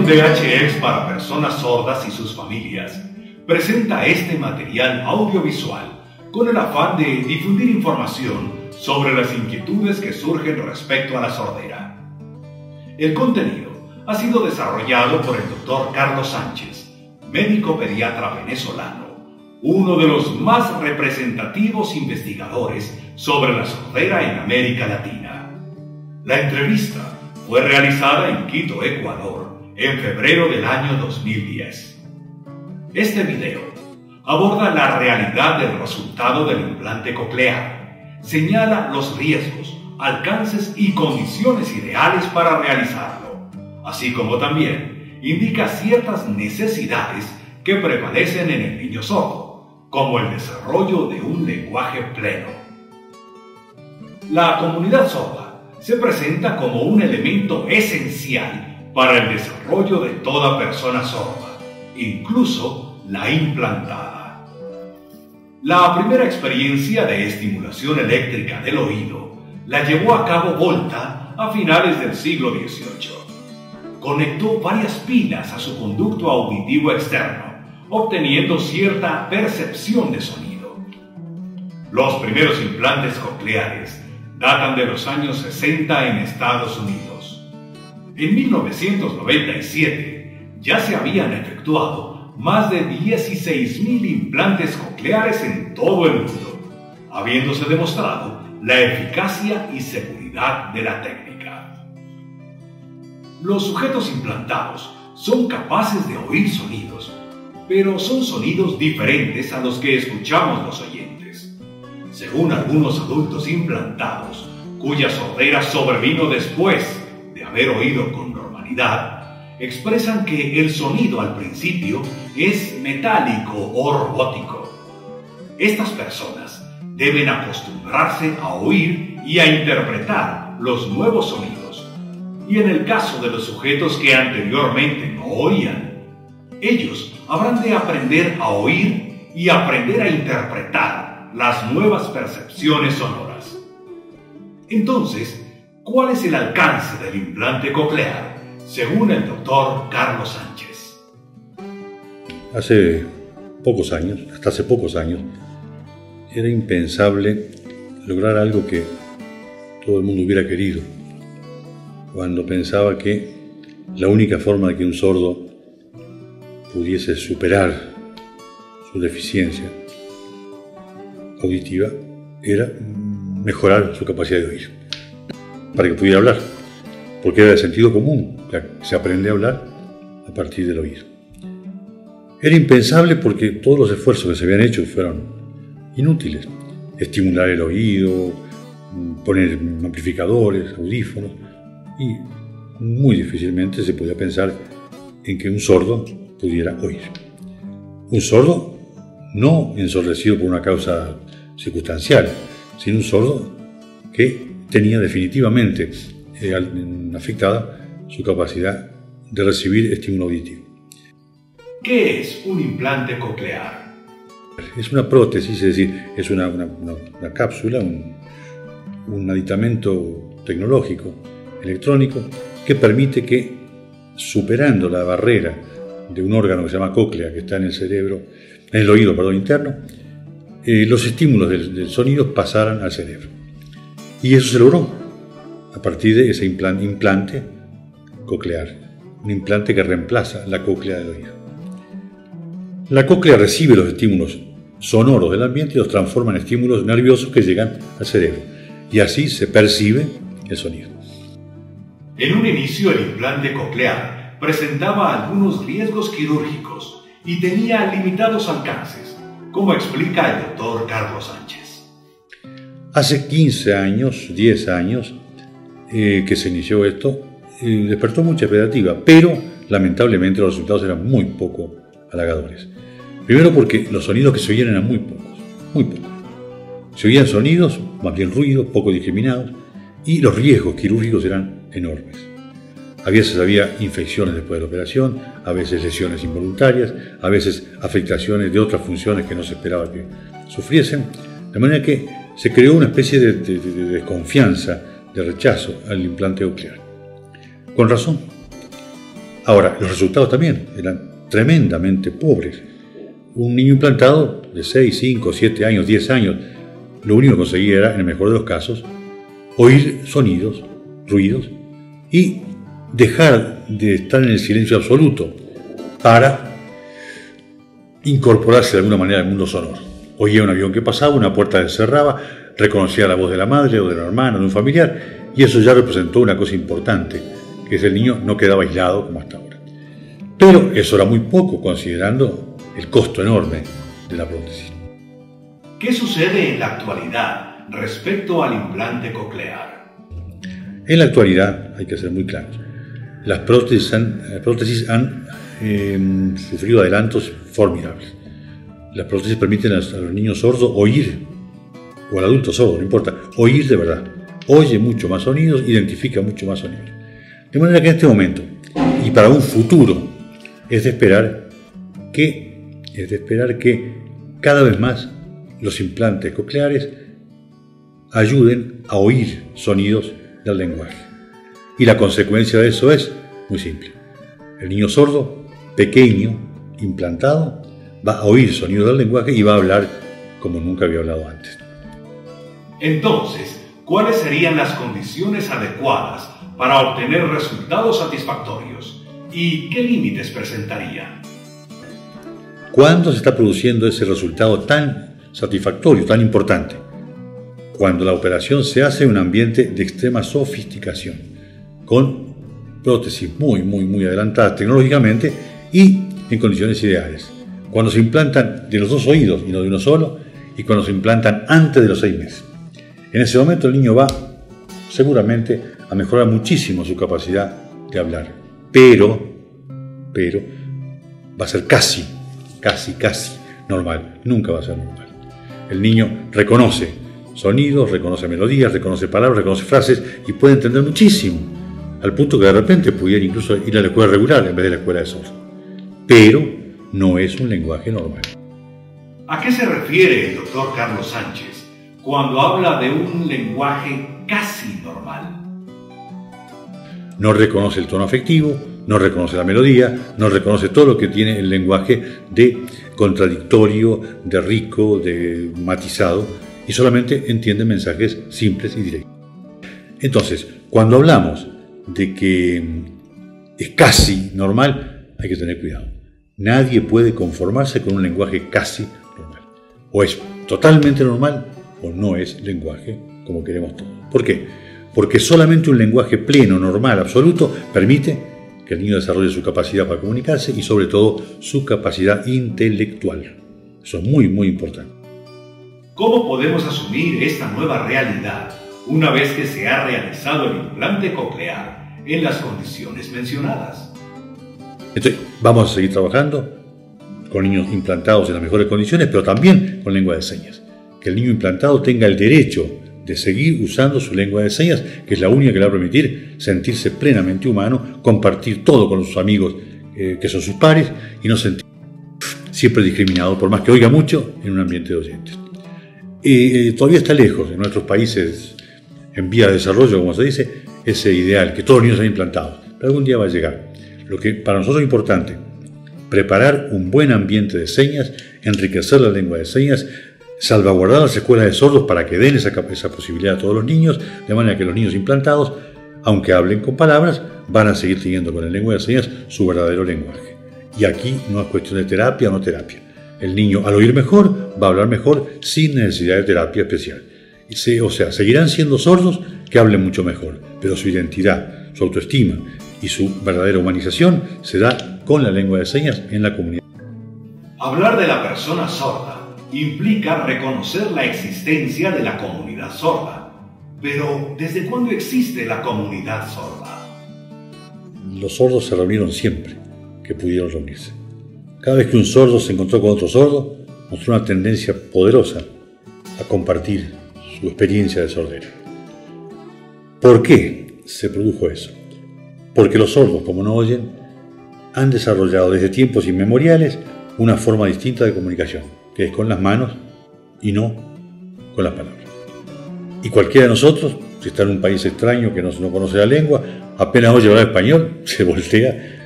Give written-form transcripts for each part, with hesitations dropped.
Asociación DHX para Personas Sordas y sus Familias presenta este material audiovisual con el afán de difundir información sobre las inquietudes que surgen respecto a la sordera. El contenido ha sido desarrollado por el Dr. Carlos Sánchez, médico pediatra venezolano, uno de los más representativos investigadores sobre la sordera en América Latina. La entrevista fue realizada en Quito, Ecuador, en febrero del año 2010. Este video aborda la realidad del resultado del implante coclear, señala los riesgos, alcances y condiciones ideales para realizarlo, así como también indica ciertas necesidades que prevalecen en el niño sordo, como el desarrollo de un lenguaje pleno. La comunidad sorda se presenta como un elemento esencial para el desarrollo de toda persona sorda, incluso la implantada. La primera experiencia de estimulación eléctrica del oído la llevó a cabo Volta a finales del siglo XVIII. Conectó varias pilas a su conducto auditivo externo, obteniendo cierta percepción de sonido. Los primeros implantes cocleares datan de los años 60 en Estados Unidos. En 1997 ya se habían efectuado más de 16.000 implantes cocleares en todo el mundo, habiéndose demostrado la eficacia y seguridad de la técnica. Los sujetos implantados son capaces de oír sonidos, pero son sonidos diferentes a los que escuchamos los oyentes. Según algunos adultos implantados, cuya sordera sobrevino después de haber oído con normalidad, expresan que el sonido al principio es metálico o robótico. Estas personas deben acostumbrarse a oír y a interpretar los nuevos sonidos. Y en el caso de los sujetos que anteriormente no oían, ellos habrán de aprender a oír y aprender a interpretar las nuevas percepciones sonoras. Entonces, ¿cuál es el alcance del implante coclear, según el doctor Carlos Sánchez? Hasta hace pocos años, era impensable lograr algo que todo el mundo hubiera querido, cuando pensaba que la única forma de que un sordo pudiese superar su deficiencia auditiva era mejorar su capacidad de oír, para que pudiera hablar, porque era de sentido común, se aprende a hablar a partir del oído. Era impensable porque todos los esfuerzos que se habían hecho fueron inútiles: estimular el oído, poner amplificadores, audífonos, y muy difícilmente se podía pensar en que un sordo pudiera oír. Un sordo no ensordecido por una causa circunstancial, sino un sordo que tenía definitivamente afectada su capacidad de recibir estímulo auditivo. ¿Qué es un implante coclear? Es una prótesis, es decir, es una cápsula, un aditamento tecnológico, electrónico, que permite que, superando la barrera de un órgano que se llama cóclea, que está en el cerebro, en el oído, interno, los estímulos del sonido pasaran al cerebro. Y eso se logró a partir de ese implante coclear, un implante que reemplaza la cóclea del oído. La cóclea recibe los estímulos sonoros del ambiente y los transforma en estímulos nerviosos que llegan al cerebro, y así se percibe el sonido. En un inicio, el implante coclear presentaba algunos riesgos quirúrgicos y tenía limitados alcances, como explica el doctor Carlos Sánchez. Hace 10 años que se inició esto, despertó mucha expectativa, pero lamentablemente los resultados eran muy poco halagadores. Primero porque los sonidos que se oían eran muy pocos. Se oían sonidos, más bien ruidos, poco discriminados, y los riesgos quirúrgicos eran enormes. A veces había infecciones después de la operación, a veces lesiones involuntarias, a veces afectaciones de otras funciones que no se esperaba que sufriesen, de manera que se creó una especie de desconfianza, de rechazo al implante coclear. Con razón. Ahora, los resultados también eran tremendamente pobres. Un niño implantado de 6, 5, 7 años, 10 años, lo único que conseguía era, en el mejor de los casos, oír sonidos, ruidos, y dejar de estar en el silencio absoluto para incorporarse de alguna manera al mundo sonoro. Oía un avión que pasaba, una puerta se cerraba, reconocía la voz de la madre o de la hermana o de un familiar, y eso ya representó una cosa importante, que es el niño no quedaba aislado como hasta ahora. Pero eso era muy poco considerando el costo enorme de la prótesis. ¿Qué sucede en la actualidad respecto al implante coclear? En la actualidad, hay que ser muy claros, las prótesis han sufrido adelantos formidables. Las prótesis permiten a los niños sordos oír, o al adulto sordo, no importa, oír de verdad. Oye mucho más sonidos, identifica mucho más sonidos. De manera que en este momento, y para un futuro, es de esperar que cada vez más los implantes cocleares ayuden a oír sonidos del lenguaje. Y la consecuencia de eso es muy simple. El niño sordo, pequeño, implantado, va a oír sonidos del lenguaje y va a hablar como nunca había hablado antes. Entonces, ¿cuáles serían las condiciones adecuadas para obtener resultados satisfactorios? ¿Y qué límites presentaría? ¿Cuándo se está produciendo ese resultado tan satisfactorio, tan importante? Cuando la operación se hace en un ambiente de extrema sofisticación, con prótesis muy adelantadas tecnológicamente y en condiciones ideales. Cuando se implantan de los dos oídos y no de uno solo, y cuando se implantan antes de los 6 meses. En ese momento el niño va seguramente a mejorar muchísimo su capacidad de hablar, pero va a ser casi normal, nunca va a ser normal. El niño reconoce sonidos, reconoce melodías, reconoce palabras, reconoce frases y puede entender muchísimo, al punto que de repente pudiera incluso ir a la escuela regular en vez de la escuela de sordos. Pero no es un lenguaje normal. ¿A qué se refiere el doctor Carlos Sánchez cuando habla de un lenguaje casi normal? No reconoce el tono afectivo, no reconoce la melodía, no reconoce todo lo que tiene el lenguaje de contradictorio, de rico, de matizado, y solamente entiende mensajes simples y directos. Entonces, cuando hablamos de que es casi normal, hay que tener cuidado. Nadie puede conformarse con un lenguaje casi normal. O es totalmente normal o no es lenguaje como queremos todos. ¿Por qué? Porque solamente un lenguaje pleno, normal, absoluto, permite que el niño desarrolle su capacidad para comunicarse y sobre todo su capacidad intelectual. Eso es muy importante. ¿Cómo podemos asumir esta nueva realidad una vez que se ha realizado el implante coclear en las condiciones mencionadas? Entonces, vamos a seguir trabajando con niños implantados en las mejores condiciones, pero también con lengua de señas. Que el niño implantado tenga el derecho de seguir usando su lengua de señas, que es la única que le va a permitir sentirse plenamente humano, compartir todo con sus amigos que son sus pares y no sentirse siempre discriminado, por más que oiga mucho en un ambiente de oyentes. Todavía está lejos en nuestros países en vía de desarrollo, como se dice, ese ideal, que todos los niños sean implantados. Pero algún día va a llegar. Lo que para nosotros es importante, preparar un buen ambiente de señas, enriquecer la lengua de señas, salvaguardar las escuelas de sordos para que den esa posibilidad a todos los niños, de manera que los niños implantados, aunque hablen con palabras, van a seguir teniendo con la lengua de señas su verdadero lenguaje. Y aquí no es cuestión de terapia o no terapia. El niño, al oír mejor, va a hablar mejor sin necesidad de terapia especial. O sea, seguirán siendo sordos que hablen mucho mejor, pero su identidad, su autoestima y su verdadera humanización se da con la lengua de señas en la comunidad. Hablar de la persona sorda implica reconocer la existencia de la comunidad sorda. Pero, ¿desde cuándo existe la comunidad sorda? Los sordos se reunieron siempre que pudieron reunirse. Cada vez que un sordo se encontró con otro sordo, mostró una tendencia poderosa a compartir su experiencia de sordera. ¿Por qué se produjo eso? Porque los sordos, como no oyen, han desarrollado desde tiempos inmemoriales una forma distinta de comunicación, que es con las manos y no con las palabras. Y cualquiera de nosotros, si está en un país extraño que no conoce la lengua, apenas oye hablar español, se voltea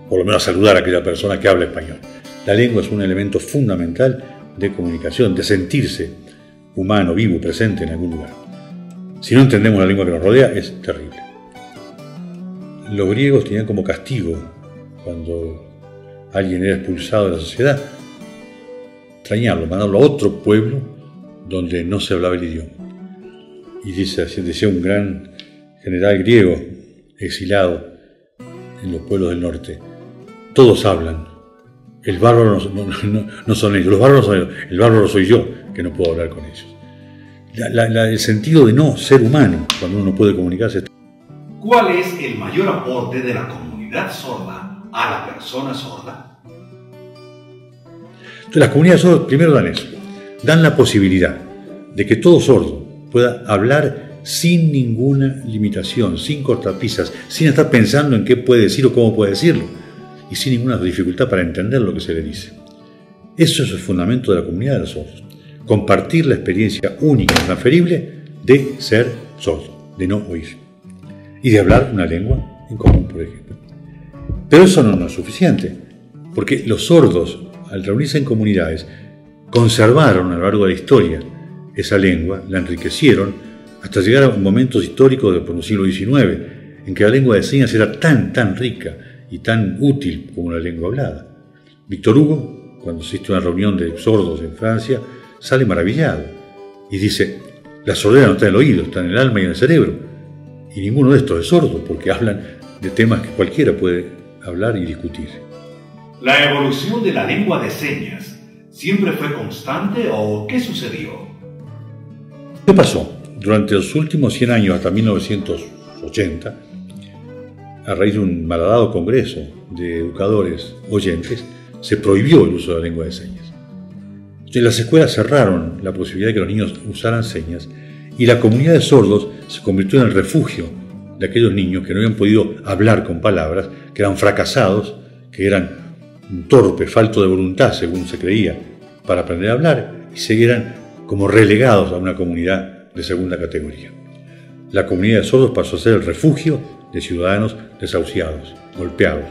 por lo menos a saludar a aquella persona que habla español. La lengua es un elemento fundamental de comunicación, de sentirse humano, vivo, presente en algún lugar. Si no entendemos la lengua que nos rodea, es terrible. Los griegos tenían como castigo, cuando alguien era expulsado de la sociedad, extrañarlo, mandarlo a otro pueblo donde no se hablaba el idioma. Y decía un gran general griego exilado en los pueblos del norte: todos hablan, el bárbaro no son ellos, los bárbaros son ellos, el bárbaro soy yo, que no puedo hablar con ellos. El sentido de no ser humano, cuando uno no puede comunicarse. ¿Cuál es el mayor aporte de la comunidad sorda a la persona sorda? Entonces, las comunidades sordas primero dan eso, dan la posibilidad de que todo sordo pueda hablar sin ninguna limitación, sin cortapisas, sin estar pensando en qué puede decir o cómo puede decirlo, y sin ninguna dificultad para entender lo que se le dice. Eso es el fundamento de la comunidad de los sordos: compartir la experiencia única e intransferible de ser sordo, de no oír, y de hablar una lengua en común, por ejemplo. Pero eso no es suficiente, porque los sordos, al reunirse en comunidades, conservaron a lo largo de la historia esa lengua, la enriquecieron, hasta llegar a momentos históricos del siglo XIX, en que la lengua de señas era tan rica y tan útil como la lengua hablada. Víctor Hugo, cuando asiste a una reunión de sordos en Francia, sale maravillado y dice: la sordera no está en el oído, está en el alma y en el cerebro. Y ninguno de estos es sordo, porque hablan de temas que cualquiera puede hablar y discutir. ¿La evolución de la lengua de señas siempre fue constante o qué sucedió? ¿Qué pasó? Durante los últimos 100 años, hasta 1980, a raíz de un malhadado congreso de educadores oyentes, se prohibió el uso de la lengua de señas. Entonces, las escuelas cerraron la posibilidad de que los niños usaran señas, y la comunidad de sordos se convirtió en el refugio de aquellos niños que no habían podido hablar con palabras, que eran fracasados, que eran torpes, faltos de voluntad, según se creía, para aprender a hablar, y seguían como relegados a una comunidad de segunda categoría. La comunidad de sordos pasó a ser el refugio de ciudadanos desahuciados, golpeados,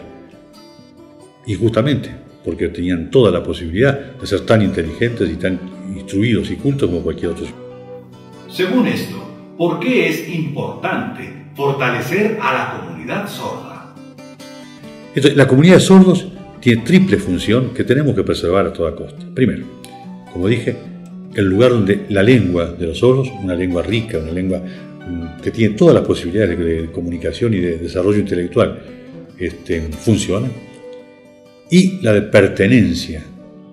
injustamente, porque tenían toda la posibilidad de ser tan inteligentes y tan instruidos y cultos como cualquier otro. Según esto, ¿por qué es importante fortalecer a la comunidad sorda? Entonces, la comunidad de sordos tiene triple función que tenemos que preservar a toda costa. Primero, como dije, el lugar donde la lengua de los sordos, una lengua rica, una lengua que tiene todas las posibilidades de comunicación y de desarrollo intelectual, funciona. Y la de pertenencia,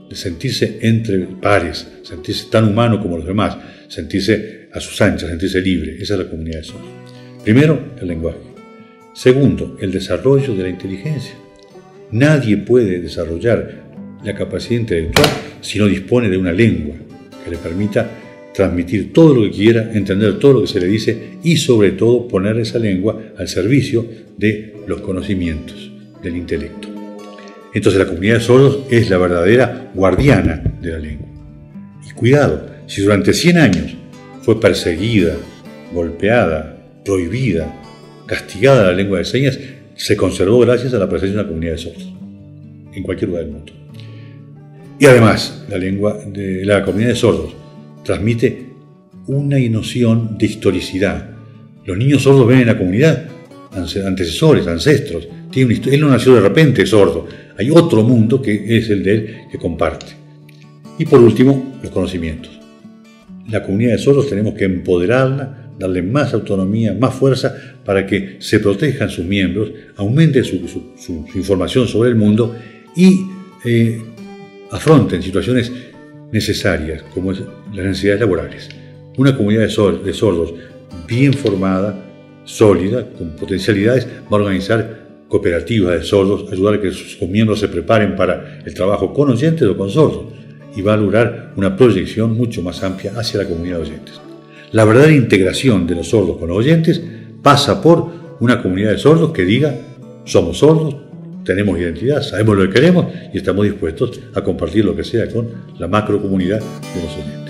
de sentirse entre pares, sentirse tan humano como los demás, sentirse a sus anchas, sentirse libre. Esa es la comunidad de sordos. Primero, el lenguaje. Segundo, el desarrollo de la inteligencia. Nadie puede desarrollar la capacidad intelectual si no dispone de una lengua que le permita transmitir todo lo que quiera, entender todo lo que se le dice y, sobre todo, poner esa lengua al servicio de los conocimientos, del intelecto. Entonces, la comunidad de sordos es la verdadera guardiana de la lengua. Y cuidado, si durante 100 años fue perseguida, golpeada, prohibida, castigada la lengua de señas, se conservó gracias a la presencia de una comunidad de sordos en cualquier lugar del mundo. Y además, la lengua de la comunidad de sordos transmite una noción de historicidad. Los niños sordos ven en la comunidad antecesores, ancestros. Él no nació de repente sordo. Hay otro mundo que es el de él, que comparte. Y por último, los conocimientos. La comunidad de sordos tenemos que empoderarla, darle más autonomía, más fuerza, para que se protejan sus miembros, aumente su información sobre el mundo y afronten situaciones necesarias, como es las necesidades laborales. Una comunidad de sordos bien formada, sólida, con potencialidades, va a organizar cooperativas de sordos, ayudar a que sus miembros se preparen para el trabajo con oyentes o con sordos, y va a lograr una proyección mucho más amplia hacia la comunidad de oyentes. La verdadera integración de los sordos con los oyentes pasa por una comunidad de sordos que diga: somos sordos, tenemos identidad, sabemos lo que queremos y estamos dispuestos a compartir lo que sea con la macrocomunidad de los oyentes.